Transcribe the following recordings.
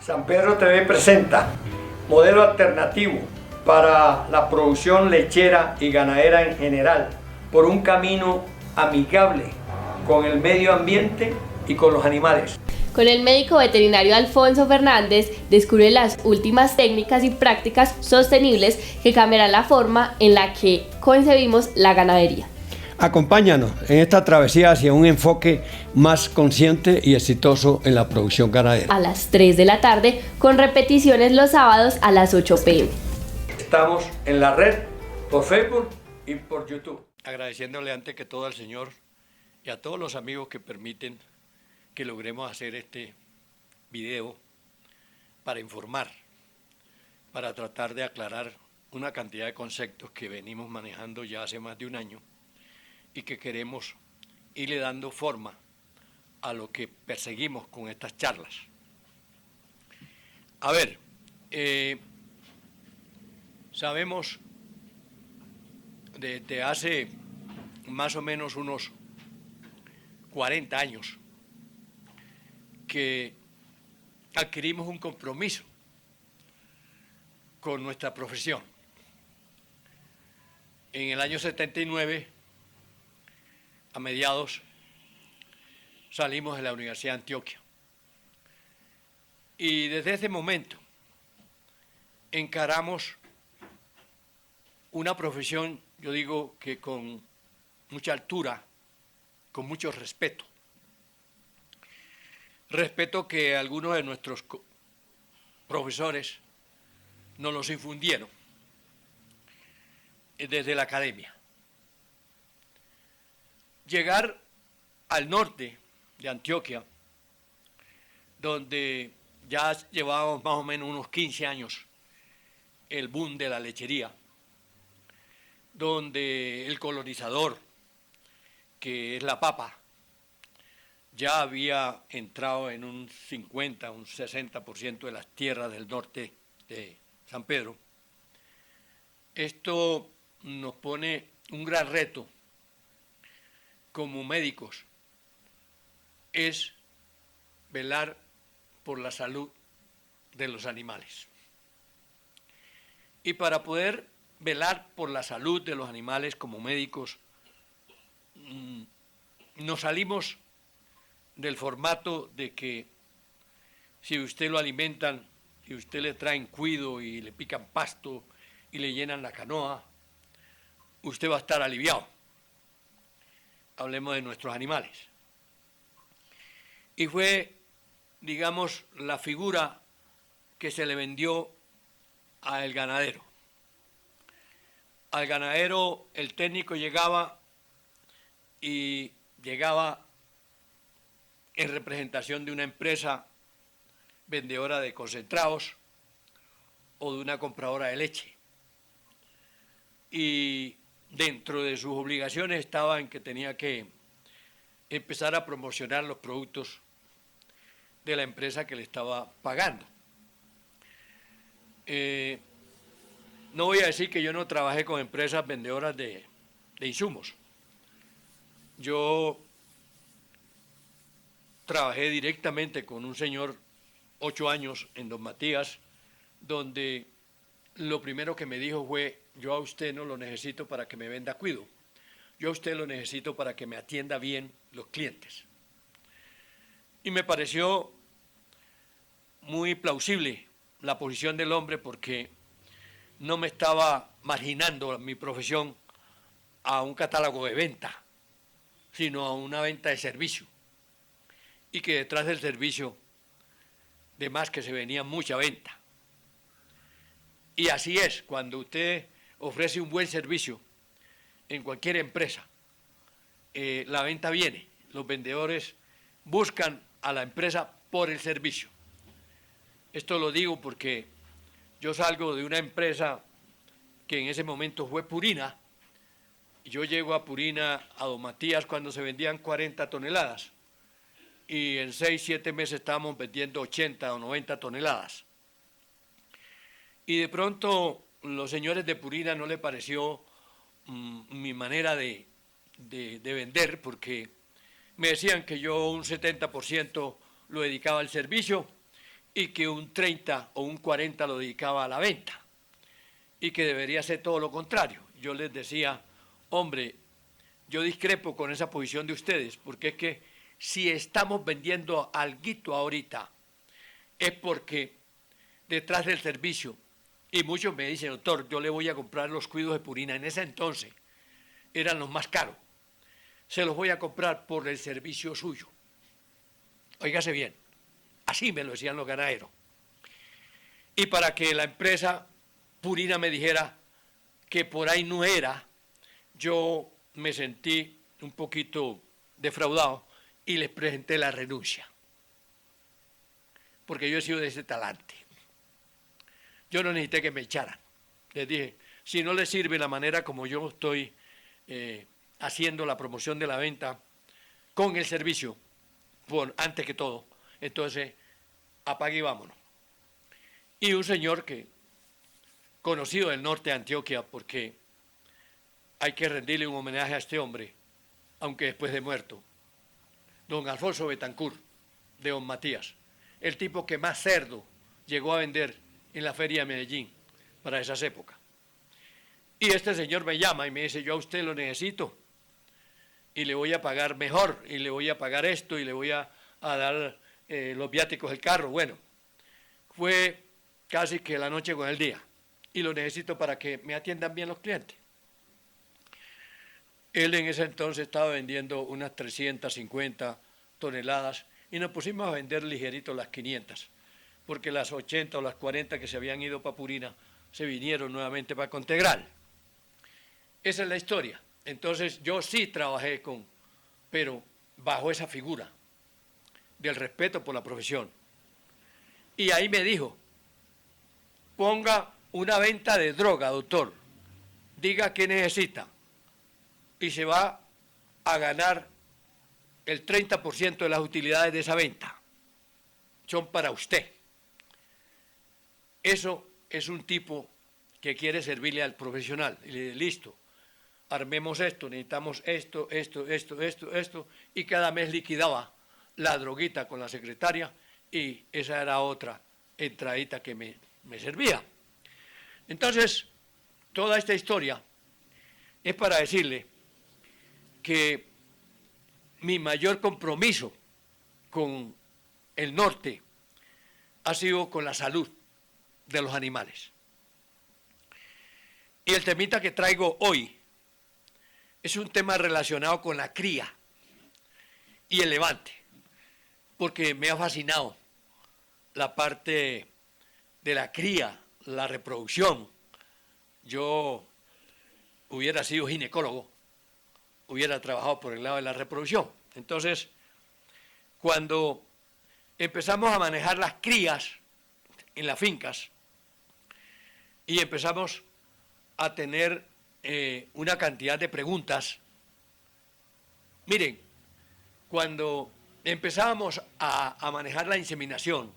San Pedro TV presenta modelo alternativo para la producción lechera y ganadera en general, por un camino amigable con el medio ambiente y con los animales. Con el médico veterinario Alfonso Fernández descubre las últimas técnicas y prácticas sostenibles que cambiarán la forma en la que concebimos la ganadería. Acompáñanos en esta travesía hacia un enfoque más consciente y exitoso en la producción ganadera. A las 3 de la tarde, con repeticiones los sábados a las 8 p.m. Estamos en la red por Facebook y por YouTube. Agradeciéndole antes que todo al Señor y a todos los amigos que permiten que logremos hacer este video para informar, para tratar de aclarar una cantidad de conceptos que venimos manejando ya hace más de un año y que queremos irle dando forma a lo que perseguimos con estas charlas. A ver, sabemos desde hace más o menos unos 40 años que adquirimos un compromiso con nuestra profesión. En el año 79, a mediados, salimos de la Universidad de Antioquia. Y desde ese momento encaramos una profesión, yo digo que con mucha altura, con mucho respeto. Respeto que algunos de nuestros profesores nos los infundieron desde la academia. Llegar al norte de Antioquia, donde ya llevábamos más o menos unos 15 años el boom de la lechería, donde el colonizador, que es la papa, ya había entrado en un 50, un 60% de las tierras del norte de San Pedro. Esto nos pone un gran reto como médicos, es velar por la salud de los animales. Y para poder velar por la salud de los animales como médicos, nos salimos del formato de que si usted lo alimentan y usted le traen cuido y le pican pasto y le llenan la canoa, usted va a estar aliviado. Hablemos de nuestros animales. Y fue, digamos, la figura que se le vendió al ganadero. Al ganadero el técnico llegaba y llegaba en representación de una empresa vendedora de concentrados o de una compradora de leche. Y dentro de sus obligaciones estaba en que tenía que empezar a promocionar los productos de la empresa que le estaba pagando. No voy a decir que yo no trabajé con empresas vendedoras de insumos. Yo trabajé directamente con un señor 8 años en Don Matías, donde lo primero que me dijo fue: yo a usted no lo necesito para que me venda cuido, yo a usted lo necesito para que me atienda bien los clientes. Y me pareció muy plausible la posición del hombre, porque no me estaba marginando mi profesión a un catálogo de venta, sino a una venta de servicio. Y que detrás del servicio, de más que se venía mucha venta. Y así es, cuando usted ofrece un buen servicio en cualquier empresa, la venta viene. Los vendedores buscan a la empresa por el servicio. Esto lo digo porque yo salgo de una empresa que en ese momento fue Purina. Yo llego a Purina, a Don Matías, cuando se vendían 40 toneladas. Y en 6, 7 meses estábamos vendiendo 80 o 90 toneladas. Y de pronto los señores de Purina no les pareció mi manera de vender, porque me decían que yo un 70% lo dedicaba al servicio y que un 30 o un 40 lo dedicaba a la venta y que debería ser todo lo contrario. Yo les decía, hombre, yo discrepo con esa posición de ustedes, porque es que si estamos vendiendo alguito ahorita, es porque detrás del servicio, y muchos me dicen, doctor, yo le voy a comprar los cuidos de Purina, en ese entonces eran los más caros, se los voy a comprar por el servicio suyo. Óigase bien, así me lo decían los ganaderos. Y para que la empresa Purina me dijera que por ahí no era, yo me sentí un poquito defraudado y les presenté la renuncia, porque yo he sido de ese talante. Yo no necesité que me echaran. Les dije, si no les sirve la manera como yo estoy haciendo la promoción de la venta con el servicio, antes que todo, entonces apague y vámonos. Y un señor que, conocido del norte de Antioquia, porque hay que rendirle un homenaje a este hombre, aunque después de muerto, don Alfonso Betancourt, de Don Matías, el tipo que más cerdo llegó a vender en la feria de Medellín para esas épocas. Y este señor me llama y me dice, yo a usted lo necesito y le voy a pagar mejor y le voy a pagar esto y le voy a dar los viáticos del carro. Bueno, fue casi que la noche con el día y lo necesito para que me atiendan bien los clientes. Él en ese entonces estaba vendiendo unas 350 toneladas y nos pusimos a vender ligerito las 500, porque las 80 o las 40 que se habían ido para Purina se vinieron nuevamente para Contegral. Esa es la historia. Entonces yo sí trabajé pero bajo esa figura del respeto por la profesión. Y ahí me dijo, ponga una venta de droga, doctor, diga qué necesita y se va a ganar el 30% de las utilidades de esa venta. Son para usted. Eso es un tipo que quiere servirle al profesional. Y le dice, listo, armemos esto, necesitamos esto, y cada mes liquidaba la droguita con la secretaria y esa era otra entradita que me servía. Entonces, toda esta historia es para decirle que mi mayor compromiso con el norte ha sido con la salud de los animales. Y el temita que traigo hoy es un tema relacionado con la cría y el levante, porque me ha fascinado la parte de la cría, la reproducción. Yo hubiera sido ginecólogo, hubiera trabajado por el lado de la reproducción. Entonces, cuando empezamos a manejar las crías en las fincas y empezamos a tener una cantidad de preguntas, miren, cuando empezábamos a manejar la inseminación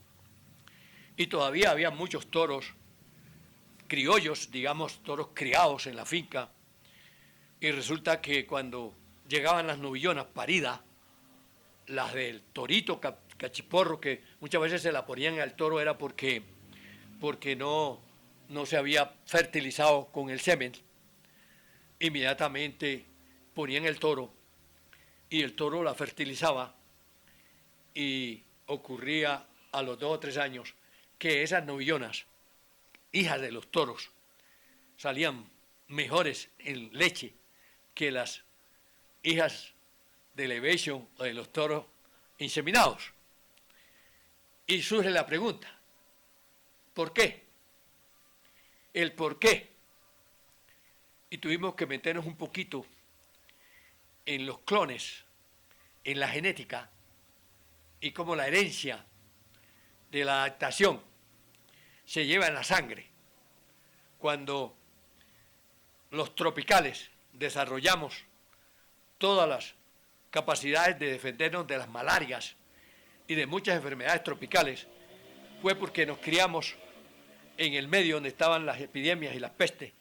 y todavía había muchos toros criollos, digamos, toros criados en la finca, y resulta que cuando llegaban las novillonas paridas, las del torito cachiporro, que muchas veces se la ponían al toro, era porque no se había fertilizado con el semen, inmediatamente ponían el toro y el toro la fertilizaba y ocurría a los 2 o 3 años que esas novillonas, hijas de los toros, salían mejores en leche que las hijas de levation o de los toros inseminados. Y surge la pregunta, ¿por qué? El por qué. Y tuvimos que meternos un poquito en los clones, en la genética y cómo la herencia de la adaptación se lleva en la sangre. Cuando los tropicales desarrollamos todas las capacidades de defendernos de las malarias y de muchas enfermedades tropicales, fue porque nos criamos en el medio donde estaban las epidemias y las pestes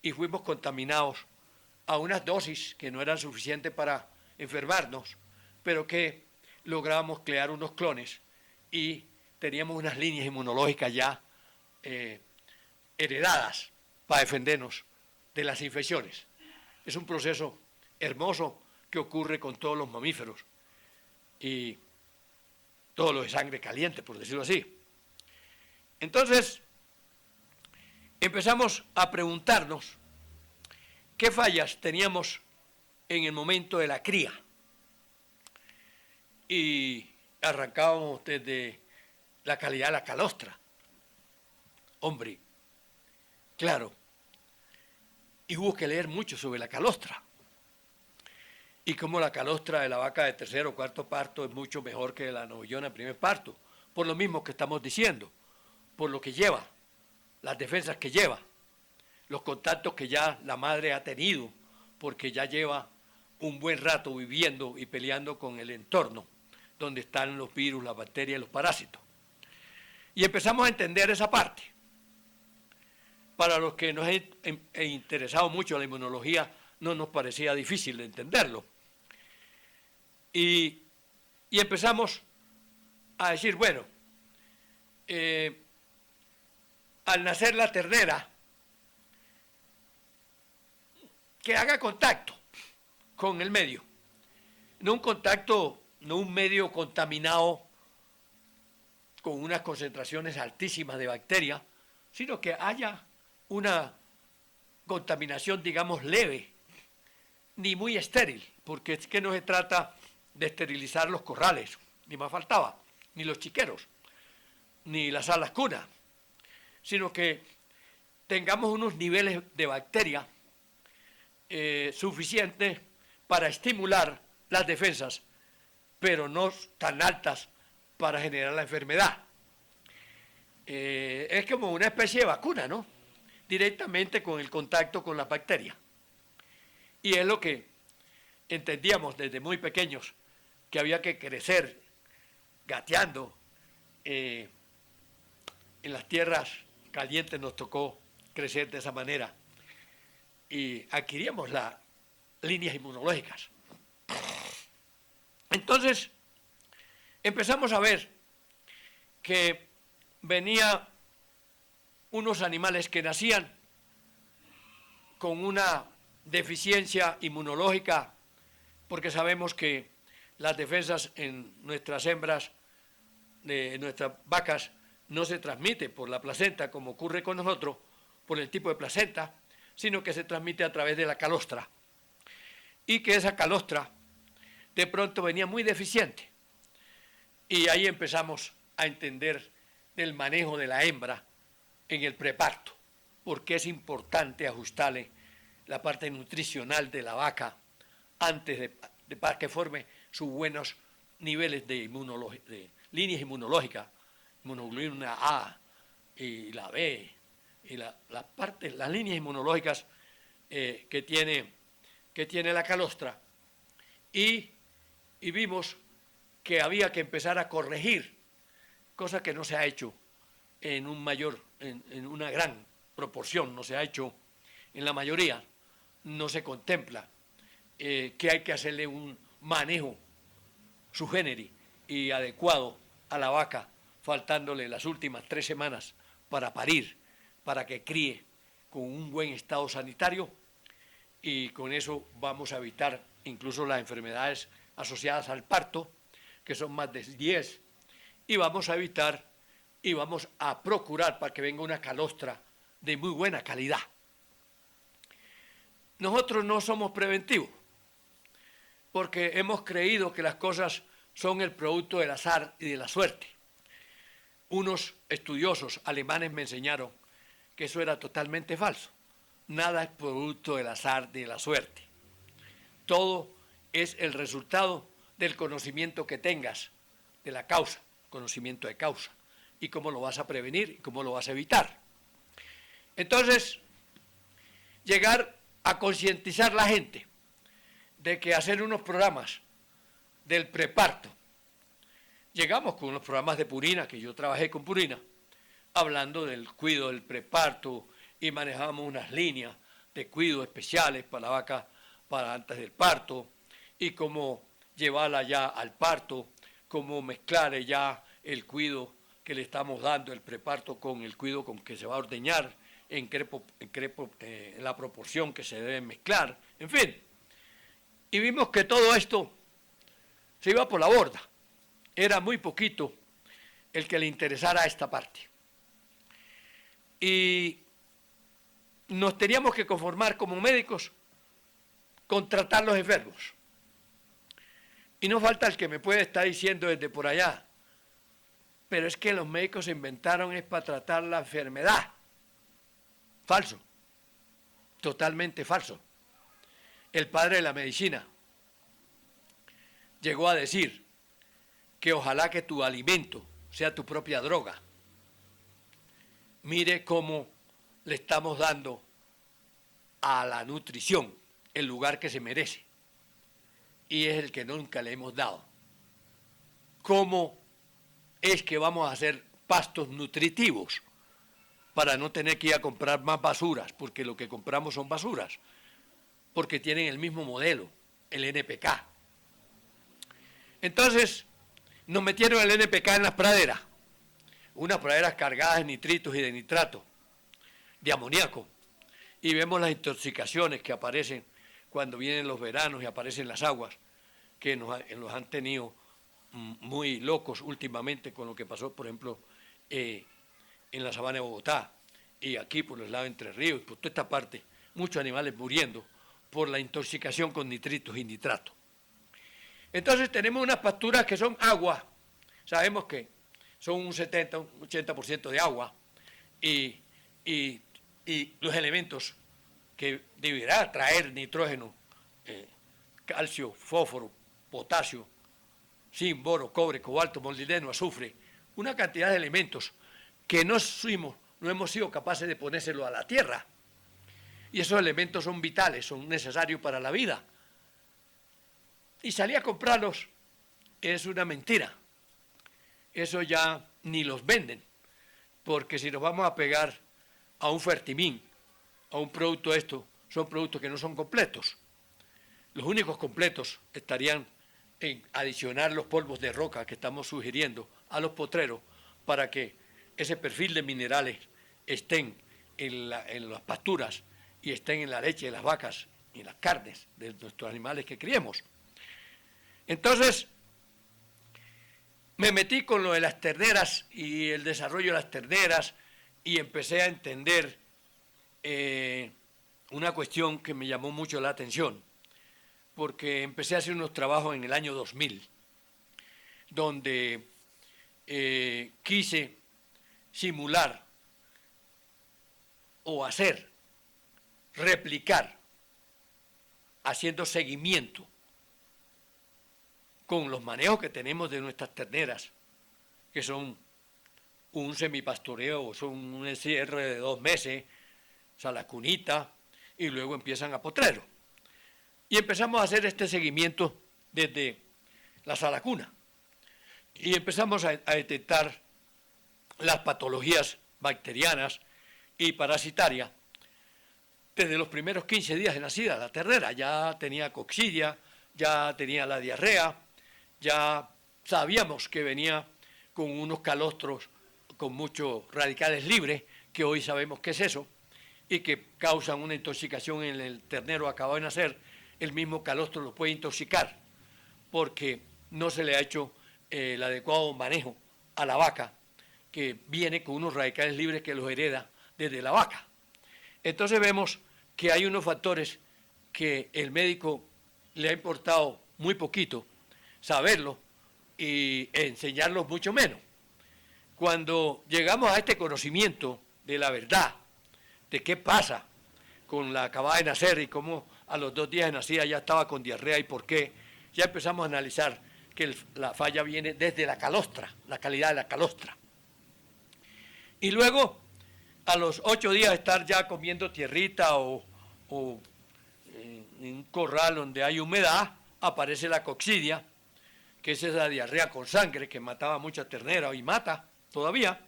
y fuimos contaminados a unas dosis que no eran suficientes para enfermarnos, pero que logramos crear unos clones y teníamos unas líneas inmunológicas ya heredadas para defendernos de las infecciones. Es un proceso hermoso que ocurre con todos los mamíferos y todos los de sangre caliente, por decirlo así. Entonces, empezamos a preguntarnos qué fallas teníamos en el momento de la cría. Y arrancábamos desde la calidad de la calostra. Hombre, claro, y hubo que leer mucho sobre la calostra. Y cómo la calostra de la vaca de tercer o cuarto parto es mucho mejor que la novillona de primer parto, por lo mismo que estamos diciendo, por lo que lleva, las defensas que lleva, los contactos que ya la madre ha tenido, porque ya lleva un buen rato viviendo y peleando con el entorno, donde están los virus, las bacterias y los parásitos. Y empezamos a entender esa parte. Para los que nos he interesado mucho la inmunología, no nos parecía difícil de entenderlo. Y empezamos a decir, bueno, al nacer la ternera, que haga contacto con el medio. No un contacto, no un medio contaminado con unas concentraciones altísimas de bacterias, sino que haya una contaminación, digamos, leve, ni muy estéril, porque es que no se trata de esterilizar los corrales, ni más faltaba, ni los chiqueros, ni las salas cuna, sino que tengamos unos niveles de bacteria suficientes para estimular las defensas, pero no tan altas para generar la enfermedad. Es como una especie de vacuna, ¿no? Directamente con el contacto con las bacterias. Y es lo que entendíamos desde muy pequeños, que había que crecer gateando. En las tierras calientes nos tocó crecer de esa manera y adquiríamos las líneas inmunológicas. Entonces, empezamos a ver que venía unos animales que nacían con una deficiencia inmunológica, porque sabemos que las defensas en nuestras hembras, de nuestras vacas, no se transmite por la placenta como ocurre con nosotros, por el tipo de placenta, sino que se transmite a través de la calostra. Y que esa calostra de pronto venía muy deficiente. Y ahí empezamos a entender del manejo de la hembra en el preparto, porque es importante ajustarle la parte nutricional de la vaca antes para que forme sus buenos niveles de líneas inmunológicas, inmunoglobulina A y la B, y las líneas inmunológicas que tiene la calostra. Y vimos que había que empezar a corregir, cosa que no se ha hecho en una gran proporción, no se ha hecho en la mayoría, no se contempla que hay que hacerle un manejo subgéneri y adecuado a la vaca, faltándole las últimas 3 semanas para parir, para que críe con un buen estado sanitario, y con eso vamos a evitar incluso las enfermedades asociadas al parto, que son más de 10, y vamos a evitar y vamos a procurar para que venga una calostra de muy buena calidad. Nosotros no somos preventivos, porque hemos creído que las cosas son el producto del azar y de la suerte. Unos estudiosos alemanes me enseñaron que eso era totalmente falso. Nada es producto del azar ni de la suerte. Todo es el resultado del conocimiento que tengas de la causa, conocimiento de causa, y cómo lo vas a prevenir y cómo lo vas a evitar. Entonces, llegar a concientizar a la gente de que hacer unos programas del preparto. Llegamos con unos programas de Purina, que yo trabajé con Purina, hablando del cuidado del preparto, y manejamos unas líneas de cuidado especiales para la vaca para antes del parto, y cómo llevarla ya al parto, cómo mezclar ya el cuidado que le estamos dando, el preparto con el cuido con que se va a ordeñar, en la proporción que se debe mezclar, en fin. Y vimos que todo esto se iba por la borda. Era muy poquito el que le interesara a esta parte. Y nos teníamos que conformar como médicos con tratar los enfermos. Y no falta el que me puede estar diciendo desde por allá, pero es que los médicos se inventaron es para tratar la enfermedad. Falso, totalmente falso. El padre de la medicina llegó a decir que ojalá que tu alimento sea tu propia droga. Mire cómo le estamos dando a la nutrición el lugar que se merece, y es el que nunca le hemos dado. ¿Cómo es que vamos a hacer pastos nutritivos para no tener que ir a comprar más basuras? Porque lo que compramos son basuras, porque tienen el mismo modelo, el NPK. Entonces, nos metieron el NPK en las praderas, unas praderas cargadas de nitritos y de nitrato, de amoníaco, y vemos las intoxicaciones que aparecen cuando vienen los veranos y aparecen las aguas, que nos han tenido muy locos últimamente con lo que pasó, por ejemplo, en la sabana de Bogotá, y aquí por los lados de Entre Ríos, y por toda esta parte, muchos animales muriendo por la intoxicación con nitritos y nitratos. Entonces tenemos unas pasturas que son agua, sabemos que son un 70, un 80% de agua, y los elementos que deberá traer nitrógeno, calcio, fósforo, potasio, zinc, boro, cobre, cobalto, molibdeno, azufre, una cantidad de elementos que no hemos sido capaces de ponérselo a la tierra. Y esos elementos son vitales, son necesarios para la vida. Y salir a comprarlos es una mentira. Eso ya ni los venden, porque si nos vamos a pegar a un Fertimín, a un producto son productos que no son completos. Los únicos completos estarían en adicionar los polvos de roca que estamos sugiriendo a los potreros para que ese perfil de minerales estén en las pasturas y estén en la leche de las vacas y en las carnes de nuestros animales que criemos. Entonces, me metí con lo de las terneras y el desarrollo de las terneras y empecé a entender una cuestión que me llamó mucho la atención, porque empecé a hacer unos trabajos en el año 2000, donde quise simular o replicar, haciendo seguimiento con los manejos que tenemos de nuestras terneras, que son un semipastoreo, son un encierre de 2 meses, o sea, la cunita, y luego empiezan a potrero. Y empezamos a hacer este seguimiento desde la salacuna. Y empezamos a detectar las patologías bacterianas y parasitarias desde los primeros 15 días de nacida. La ternera ya tenía coccidia, ya tenía la diarrea, ya sabíamos que venía con unos calostros con muchos radicales libres, que hoy sabemos qué es eso, y que causan una intoxicación en el ternero acabado de nacer. El mismo calostro lo puede intoxicar porque no se le ha hecho el adecuado manejo a la vaca, que viene con unos radicales libres que los hereda desde la vaca. Entonces vemos que hay unos factores que el médico le ha importado muy poquito saberlo y enseñarlos mucho menos. Cuando llegamos a este conocimiento de la verdad, de qué pasa con la acabada de nacer y cómo a los 2 días de nacida ya estaba con diarrea y por qué, ya empezamos a analizar que la falla viene desde la calostra, la calidad de la calostra. Y luego, a los 8 días de estar ya comiendo tierrita o en un corral donde hay humedad, aparece la coccidia, que es esa diarrea con sangre que mataba mucha ternera y mata todavía,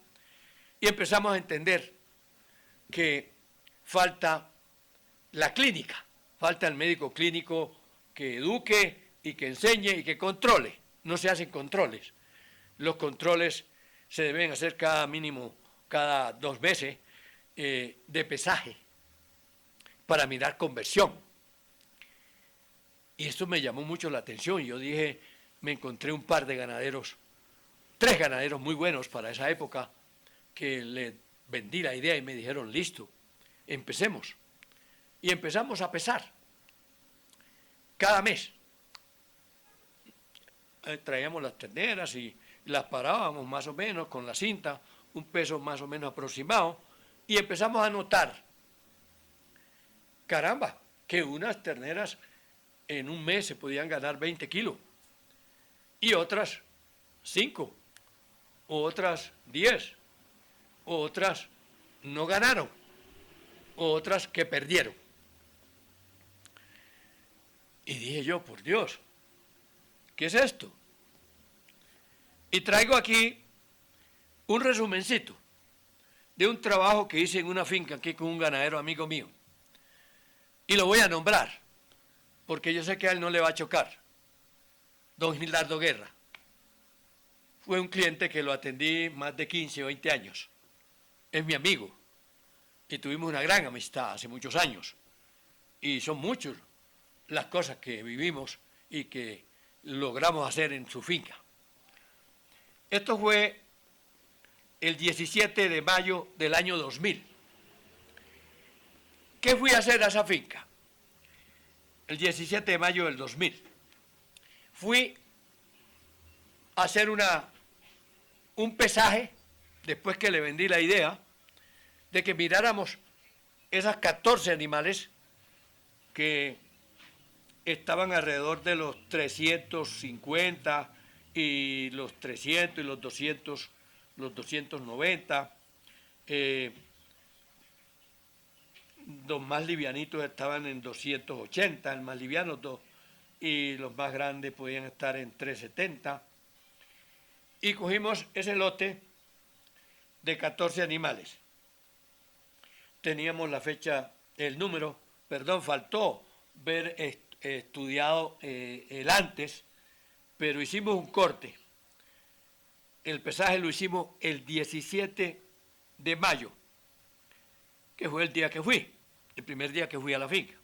y empezamos a entender que falta la clínica, falta el médico clínico que eduque y que enseñe y que controle. No se hacen controles. Los controles se deben hacer mínimo cada 2 meses de pesaje para mirar conversión. Y esto me llamó mucho la atención. Yo dije, me encontré un par de ganaderos, 3 ganaderos muy buenos para esa época, que le vendí la idea y me dijeron, listo, empecemos. Y empezamos a pesar cada mes. Traíamos las terneras y las parábamos más o menos con la cinta, un peso más o menos aproximado, y empezamos a notar, caramba, que unas terneras en un mes se podían ganar 20 kilos, y otras 5, otras 10, otras no ganaron, otras que perdieron. Y dije yo, por Dios, ¿qué es esto? Y traigo aquí un resumencito de un trabajo que hice en una finca aquí con un ganadero amigo mío. Y lo voy a nombrar, porque yo sé que a él no le va a chocar. Don Gilardo Guerra. Fue un cliente que lo atendí más de 15 o 20 años. Es mi amigo. Y tuvimos una gran amistad hace muchos años. Y son muchas las cosas que vivimos y que logramos hacer en su finca. Esto fue el 17 de mayo del año 2000. ¿Qué fui a hacer a esa finca? El 17 de mayo del 2000. Fui a hacer un pesaje, después que le vendí la idea, de que miráramos esas 14 animales que estaban alrededor de los 350 y los 300 y los 200, los 290. Los más livianitos estaban en 280, el más liviano 2, y los más grandes podían estar en 370. Y cogimos ese lote de 14 animales. Teníamos la fecha, el número, perdón, faltó ver estudiado el antes, pero hicimos un corte. El pesaje lo hicimos el 17 de mayo, que fue el día que fui, el primer día que fui a la finca.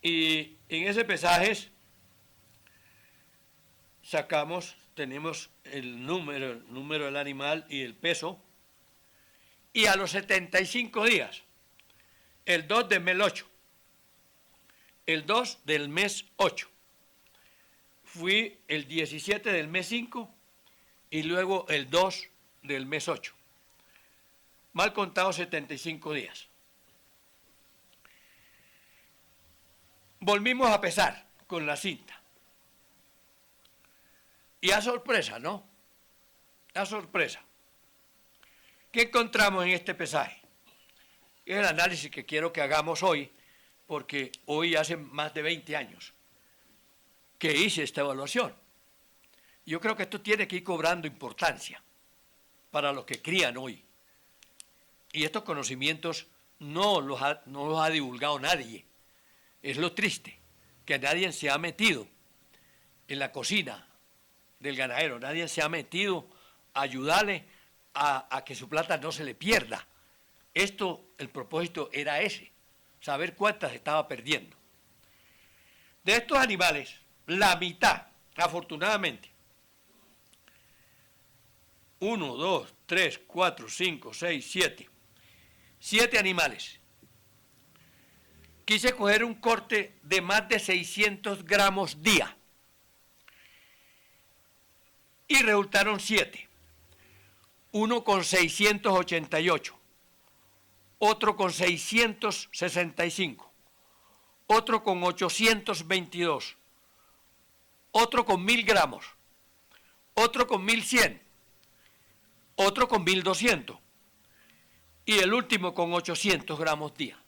Y en ese pesaje tenemos el número del animal y el peso, y a los 75 días, el 2 del mes 8, el 2 del mes 8, fui el 17 del mes 5 y luego el 2 del mes 8. Mal contado 75 días. Volvimos a pesar con la cinta. Y a sorpresa, ¿no? A sorpresa. ¿Qué encontramos en este pesaje? Es el análisis que quiero que hagamos hoy, porque hoy hace más de 20 años que hice esta evaluación. Yo creo que esto tiene que ir cobrando importancia para los que crían hoy. Y estos conocimientos no los ha divulgado nadie. Es lo triste, que nadie se ha metido en la cocina del ganadero, nadie se ha metido a ayudarle a que su plata no se le pierda. El propósito era ese, saber cuántas estaba perdiendo. De estos animales, la mitad, afortunadamente, 1, 2, 3, 4, 5, 6, 7 animales. Quise coger un corte de más de 600 gramos día y resultaron 7. Uno con 688, otro con 665, otro con 822, otro con 1000 gramos, otro con 1100, otro con 1200 y el último con 800 gramos día.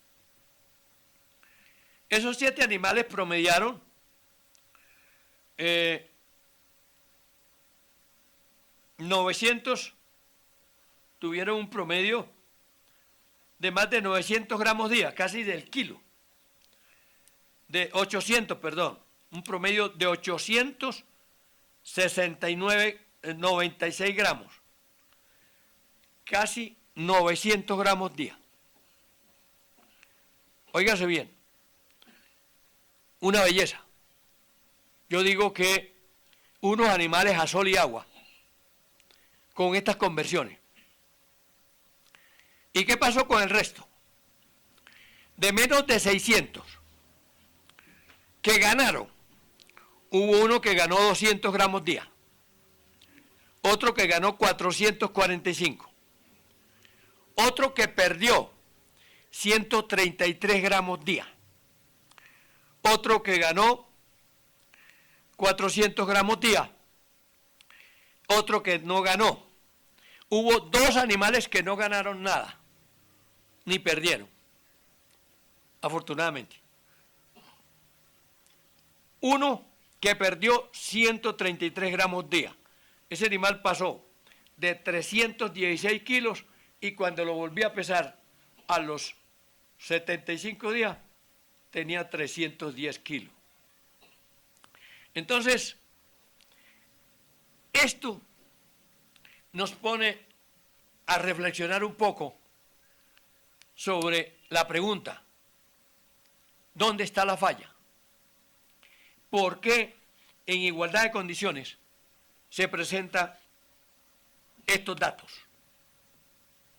Esos 7 animales promediaron 900, tuvieron un promedio de más de 900 gramos día, casi del kilo, de 800, perdón, un promedio de 869 96 gramos, casi 900 gramos día. Óigase bien, una belleza. Yo digo que unos animales a sol y agua, con estas conversiones. ¿Y qué pasó con el resto? De menos de 600 que ganaron, hubo uno que ganó 200 gramos día, otro que ganó 445, otro que perdió 133 gramos día, otro que ganó 400 gramos día, otro que no ganó. Hubo dos animales que no ganaron nada, ni perdieron, afortunadamente. Uno que perdió 133 gramos día. Ese animal pasó de 316 kilos y cuando lo volví a pesar a los 75 días tenía 310 kilos. Entonces, esto nos pone a reflexionar un poco sobre la pregunta, ¿dónde está la falla? ¿Por qué en igualdad de condiciones se presentan estos datos?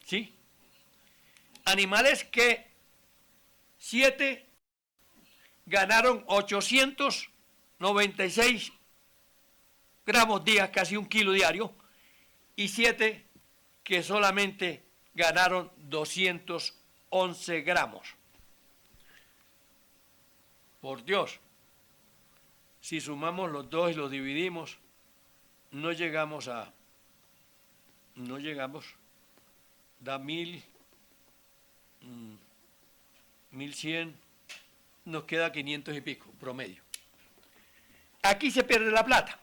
¿Sí? Animales que 7 ganaron 896 gramos día, casi 1 kilo diario, y 7 que solamente ganaron 211 gramos. Por Dios, si sumamos los dos y los dividimos, no llegamos, da 1100, nos queda 500 y pico, promedio. Aquí se pierde la plata.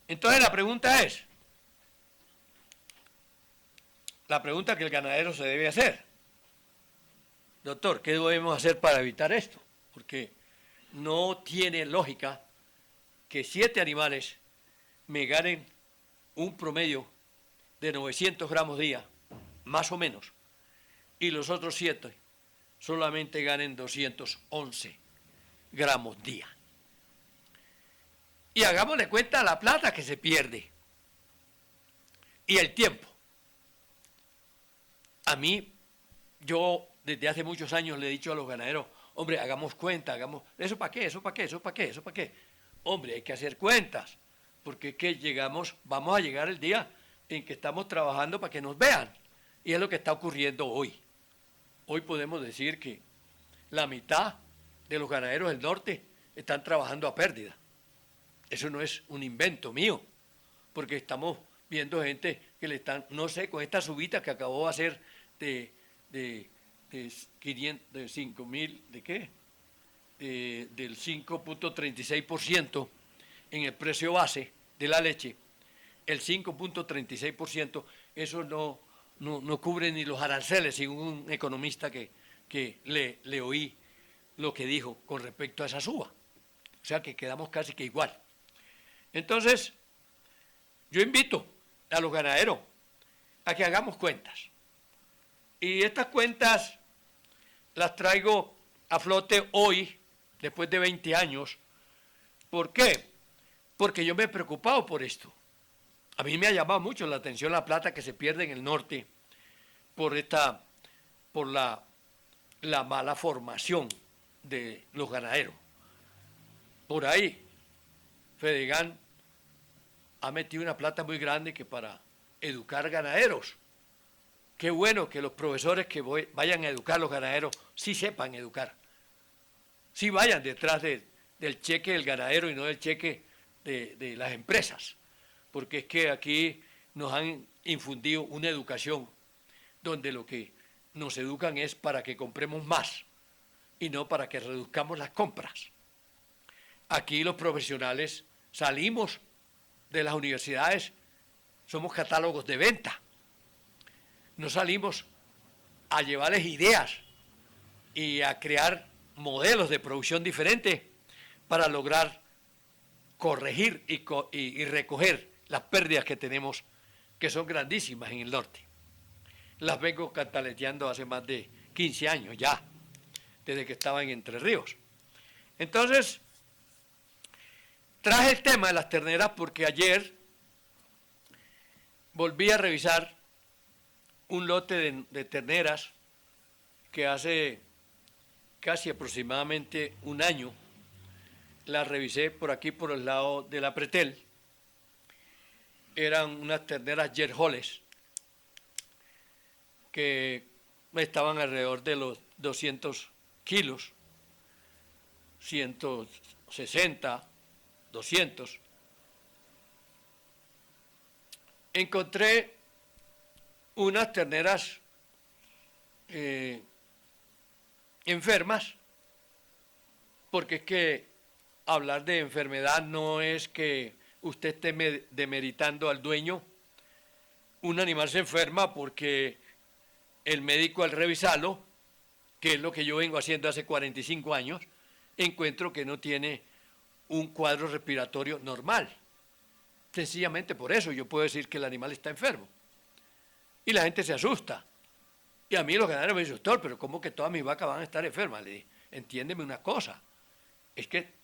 Entonces la pregunta que el ganadero se debe hacer, doctor, ¿qué debemos hacer para evitar esto? Porque no tiene lógica que 7 animales me ganen un promedio de 900 gramos día, más o menos, y los otros 7 solamente ganen 211 gramos día. Y hagámosle cuenta a la plata que se pierde y el tiempo. A mí, yo desde hace muchos años le he dicho a los ganaderos, hombre, hagamos cuenta, ¿eso para qué? ¿Eso para qué? ¿Eso para qué? ¿Eso para qué? Hombre, hay que hacer cuentas, porque vamos a llegar el día en que estamos trabajando para que nos vean, y es lo que está ocurriendo hoy. Hoy podemos decir que la mitad de los ganaderos del norte están trabajando a pérdida. Eso no es un invento mío, porque estamos viendo gente que le están, no sé, con esta subida que acabó de hacer de 5.000, ¿de qué? Del 5.36% en el precio base de la leche, el 5.36%, eso no cubre ni los aranceles, según un economista que le oí lo que dijo con respecto a esa suba. O sea que quedamos casi que igual. Entonces, yo invito a los ganaderos a que hagamos cuentas. Y estas cuentas las traigo a flote hoy, después de 20 años. ¿Por qué? Porque yo me he preocupado por esto. A mí me ha llamado mucho la atención la plata que se pierde en el norte por la mala formación de los ganaderos. Por ahí, Fedegan ha metido una plata muy grande que para educar ganaderos. Qué bueno que los profesores que vayan a educar a los ganaderos sí sepan educar. Sí vayan detrás del cheque del ganadero y no del cheque de las empresas. Porque es que aquí nos han infundido una educación donde lo que nos educan es para que compremos más y no para que reduzcamos las compras. Aquí los profesionales salimos de las universidades, somos catálogos de venta. No salimos a llevarles ideas y a crear modelos de producción diferentes para lograr corregir y recoger las pérdidas que tenemos, que son grandísimas en el norte. Las vengo cantaleteando hace más de 15 años ya, desde que estaba en Entre Ríos. Entonces, traje el tema de las terneras porque ayer volví a revisar un lote de terneras que hace casi aproximadamente un año las revisé por aquí, por el lado de la Pretel. Eran unas terneras Yerholes que estaban alrededor de los 200 kilos, 160, 200. Encontré unas terneras enfermas, porque es que hablar de enfermedad no es que usted esté demeritando al dueño. Un animal se enferma porque el médico, al revisarlo, que es lo que yo vengo haciendo hace 45 años, encuentro que no tiene un cuadro respiratorio normal. Sencillamente por eso yo puedo decir que el animal está enfermo. Y la gente se asusta. Y a mí los ganaderos me dicen, doctor, pero ¿cómo que todas mis vacas van a estar enfermas? Le dije, entiéndeme una cosa, es que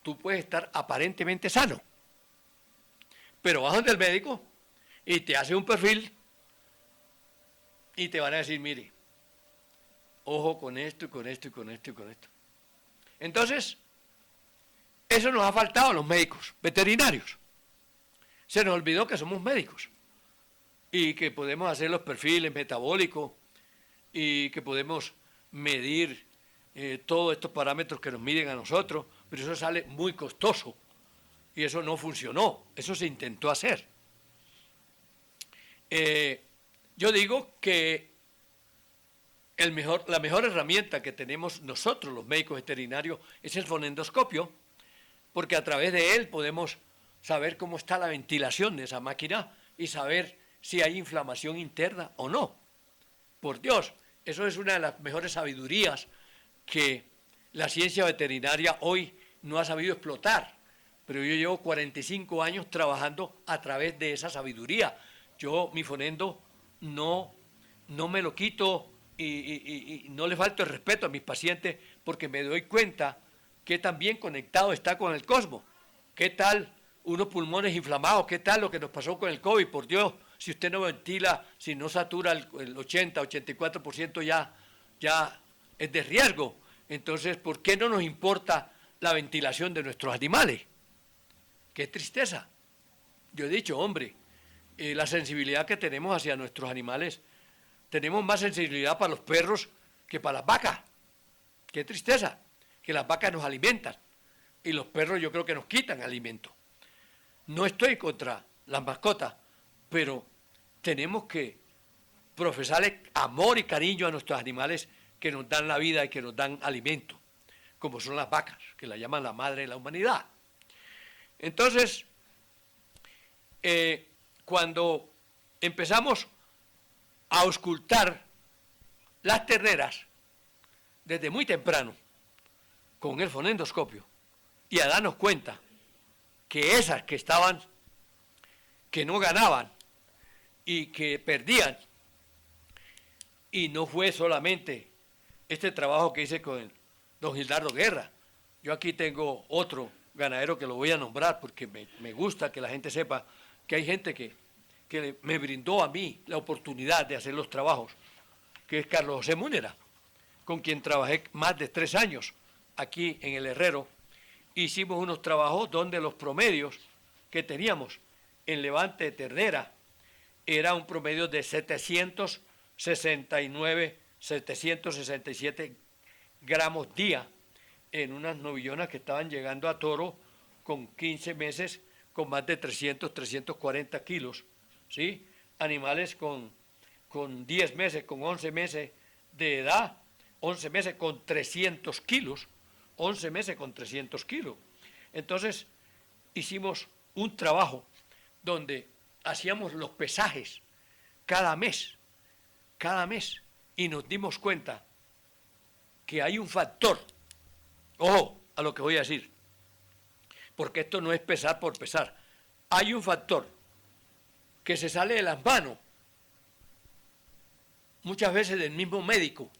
tú puedes estar aparentemente sano, pero vas donde el médico y te hace un perfil y te van a decir, mire, ojo con esto y con esto y con esto y con esto. Entonces, eso nos ha faltado a los médicos veterinarios. Se nos olvidó que somos médicos y que podemos hacer los perfiles metabólicos y que podemos medir todos estos parámetros que nos miden a nosotros, pero eso sale muy costoso y eso no funcionó, eso se intentó hacer. Yo digo que la mejor herramienta que tenemos nosotros los médicos veterinarios es el fonendoscopio, porque a través de él podemos saber cómo está la ventilación de esa máquina y saber si hay inflamación interna o no. Por Dios, eso es una de las mejores sabidurías que la ciencia veterinaria hoy no ha sabido explotar, pero yo llevo 45 años trabajando a través de esa sabiduría. Yo mi fonendo no me lo quito y no le falto el respeto a mis pacientes porque me doy cuenta que tan bien conectado está con el cosmos. ¿Qué tal unos pulmones inflamados? ¿Qué tal lo que nos pasó con el COVID? Por Dios, si usted no ventila, si no satura el 80, 84% ya es de riesgo. Entonces, ¿por qué no nos importa la ventilación de nuestros animales? ¡Qué tristeza! Yo he dicho, hombre, la sensibilidad que tenemos hacia nuestros animales, tenemos más sensibilidad para los perros que para las vacas. ¡Qué tristeza! Que las vacas nos alimentan y los perros yo creo que nos quitan alimento. No estoy contra las mascotas, pero tenemos que profesarle amor y cariño a nuestros animales que nos dan la vida y que nos dan alimento, como son las vacas, que la llaman la madre de la humanidad. Entonces, cuando empezamos a auscultar las terneras desde muy temprano con el fonendoscopio y a darnos cuenta que esas que estaban, que no ganaban y que perdían, y no fue solamente este trabajo que hice con don Gildardo Guerra. Yo aquí tengo otro ganadero que lo voy a nombrar porque me gusta que la gente sepa que hay gente que me brindó a mí la oportunidad de hacer los trabajos, que es Carlos José Múnera, con quien trabajé más de 3 años aquí en el Herrero. Hicimos unos trabajos donde los promedios que teníamos en levante de ternera era un promedio de 767 gramos día en unas novillonas que estaban llegando a toro con 15 meses, con más de 340 kilos, ¿sí? Animales con 10 meses, con 11 meses de edad, 11 meses con 300 kilos, 11 meses con 300 kilos. Entonces, hicimos un trabajo donde hacíamos los pesajes cada mes, y nos dimos cuenta que hay un factor, ojo a lo que voy a decir, porque esto no es pesar por pesar. Hay un factor que se sale de las manos, muchas veces del mismo médico,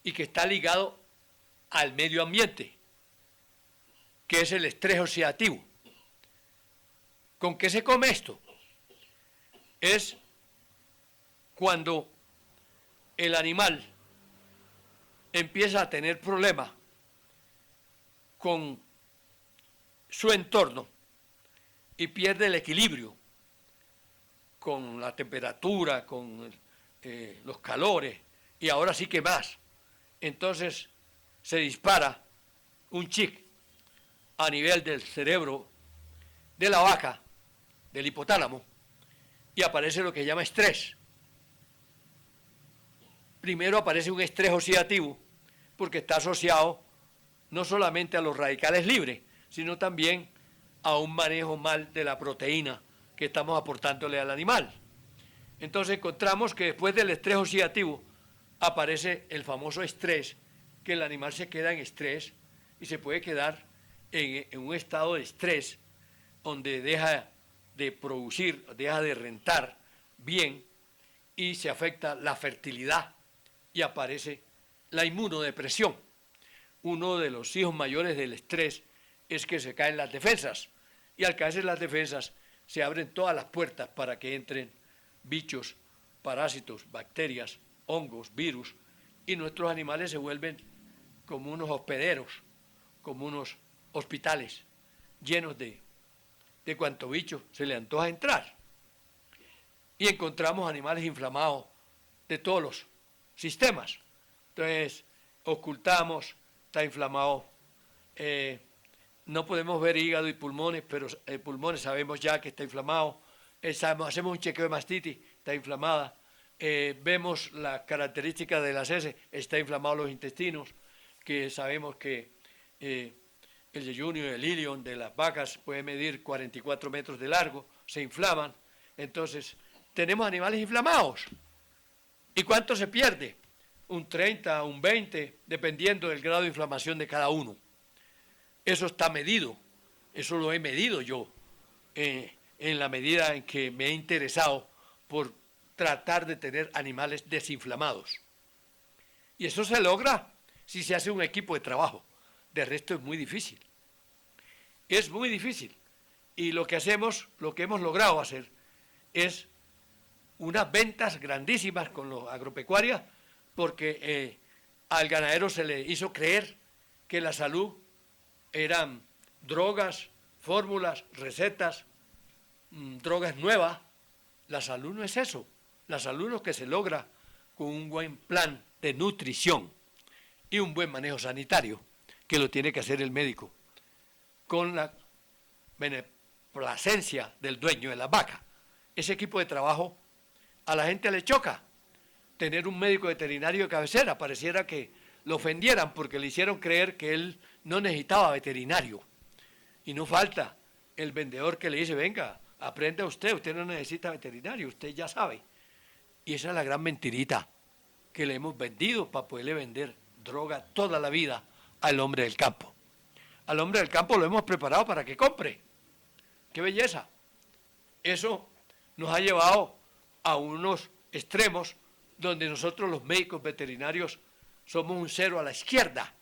y que está ligado al medio ambiente, que es el estrés oxidativo. ¿Con qué se come esto? Es cuando el animal empieza a tener problemas con su entorno y pierde el equilibrio con la temperatura, con los calores, y ahora sí que más. Entonces se dispara un chip a nivel del cerebro de la vaca, del hipotálamo, y aparece lo que se llama estrés. Primero aparece un estrés oxidativo, porque está asociado no solamente a los radicales libres, sino también a un manejo mal de la proteína que estamos aportándole al animal. Entonces encontramos que después del estrés oxidativo aparece el famoso estrés, que el animal se queda en estrés y se puede quedar en un estado de estrés donde deja de producir, deja de rentar bien y se afecta la fertilidad y aparece la inmunodepresión. Uno de los hijos mayores del estrés es que se caen las defensas, y al caerse las defensas se abren todas las puertas para que entren bichos, parásitos, bacterias, hongos, virus, y nuestros animales se vuelven como unos hospederos, como unos hospitales llenos de cuanto bicho se le antoja entrar. Y encontramos animales inflamados de todos los sistemas. Entonces, ocultamos, está inflamado, no podemos ver hígado y pulmones, pero pulmones sabemos ya que está inflamado, hacemos un chequeo de mastitis, está inflamada, vemos las características de las heces, está inflamado los intestinos, que sabemos que el yeyunio y el ilion de las vacas puede medir 44 metros de largo, se inflaman. Entonces, tenemos animales inflamados. ¿Y cuánto se pierde? Un 30, un 20, dependiendo del grado de inflamación de cada uno. Eso está medido, eso lo he medido yo, en la medida en que me he interesado por tratar de tener animales desinflamados. Y eso se logra si se hace un equipo de trabajo. De resto es muy difícil. Es muy difícil. Y lo que hacemos, lo que hemos logrado hacer, es unas ventas grandísimas con los agropecuarios, porque al ganadero se le hizo creer que la salud eran drogas, fórmulas, recetas, drogas nuevas. La salud no es eso. La salud es lo que se logra con un buen plan de nutrición y un buen manejo sanitario, que lo tiene que hacer el médico, con la beneplacencia del dueño de la vaca. Ese equipo de trabajo a la gente le choca tener un médico veterinario de cabecera, pareciera que lo ofendieran porque le hicieron creer que él no necesitaba veterinario. Y no falta el vendedor que le dice, venga, aprenda usted no necesita veterinario, usted ya sabe. Y esa es la gran mentirita que le hemos vendido para poderle vender droga toda la vida al hombre del campo. Al hombre del campo lo hemos preparado para que compre. ¡Qué belleza! Eso nos ha llevado a unos extremos donde nosotros los médicos veterinarios somos un cero a la izquierda.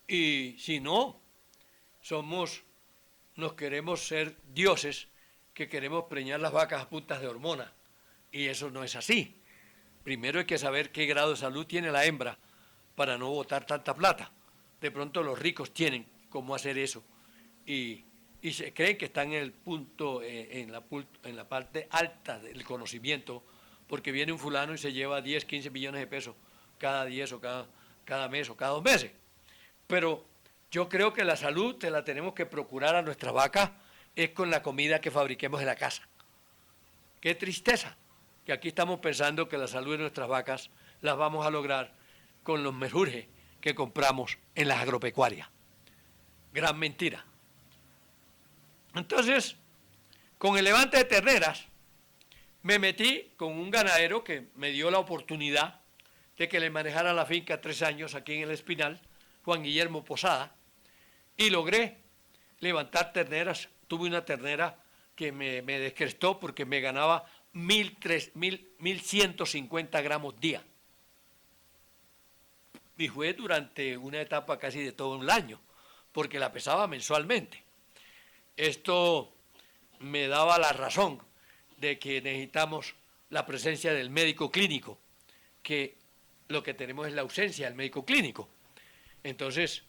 Y si no, nos queremos ser dioses que queremos preñar las vacas a puntas de hormonas. Y eso no es así. Primero hay que saber qué grado de salud tiene la hembra para no botar tanta plata. De pronto los ricos tienen cómo hacer eso. Y se creen que están en el punto, en la parte alta del conocimiento, porque viene un fulano y se lleva 10, 15 millones de pesos cada 10 o cada mes o cada 2 meses. Pero yo creo que la salud te la tenemos que procurar a nuestras vacas es con la comida que fabriquemos en la casa. Qué tristeza, que aquí estamos pensando que la salud de nuestras vacas las vamos a lograr con los menjurjes que compramos en las agropecuarias. Gran mentira. Entonces, con el levante de terneras, me metí con un ganadero que me dio la oportunidad de que le manejara la finca 3 años aquí en El Espinal, Juan Guillermo Posada, y logré levantar terneras. Tuve una ternera que me descrestó porque me ganaba 1.150 gramos día. Y fue durante una etapa casi de todo un año, porque la pesaba mensualmente. Esto me daba la razón de que necesitamos la presencia del médico clínico, que lo que tenemos es la ausencia del médico clínico. Entonces,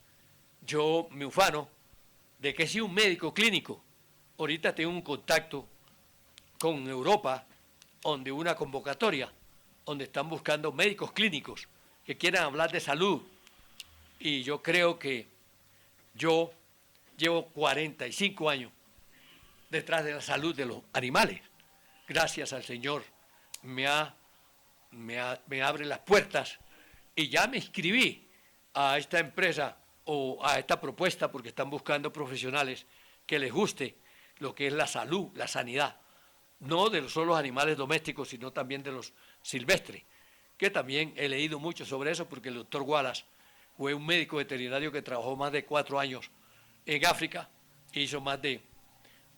yo me ufano de que si un médico clínico, ahorita tengo un contacto con Europa, donde una convocatoria, donde están buscando médicos clínicos que quieran hablar de salud. Y yo creo que yo llevo 45 años detrás de la salud de los animales. Gracias al Señor me abre las puertas y ya me inscribí a esta empresa o a esta propuesta porque están buscando profesionales que les guste lo que es la salud, la sanidad, no de solo los animales domésticos, sino también de los silvestres, que también he leído mucho sobre eso porque el doctor Wallace fue un médico veterinario que trabajó más de 4 años en África, hizo más de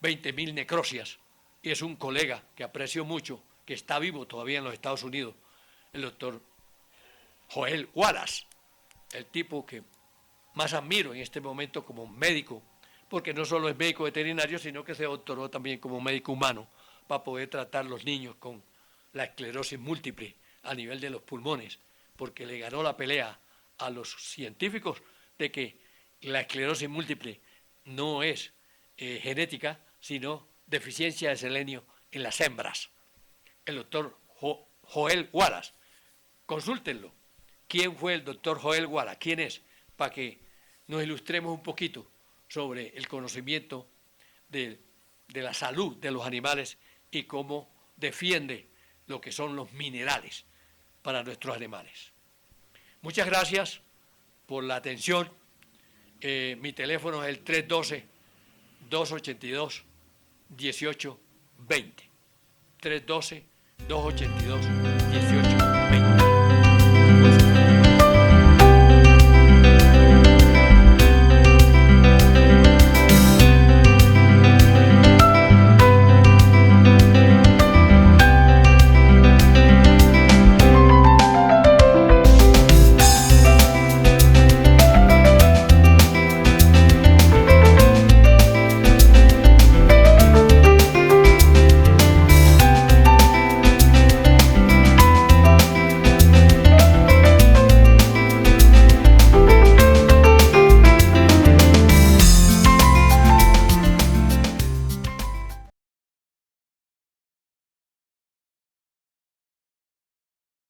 20.000 necrosias y es un colega que aprecio mucho, que está vivo todavía en los Estados Unidos, el doctor Joel Wallace, el tipo que más admiro en este momento como médico, porque no solo es médico veterinario, sino que se doctoró también como médico humano para poder tratar a los niños con la esclerosis múltiple a nivel de los pulmones, porque le ganó la pelea a los científicos de que la esclerosis múltiple no es genética, sino deficiencia de selenio en las hembras. El doctor Joel Wallace, consúltenlo. ¿Quién fue el doctor Joel Wallace? ¿Quién es? Para que nos ilustremos un poquito sobre el conocimiento de la salud de los animales y cómo defiende lo que son los minerales para nuestros animales. Muchas gracias por la atención. Mi teléfono es el 312-282-1820. 312-282-1820.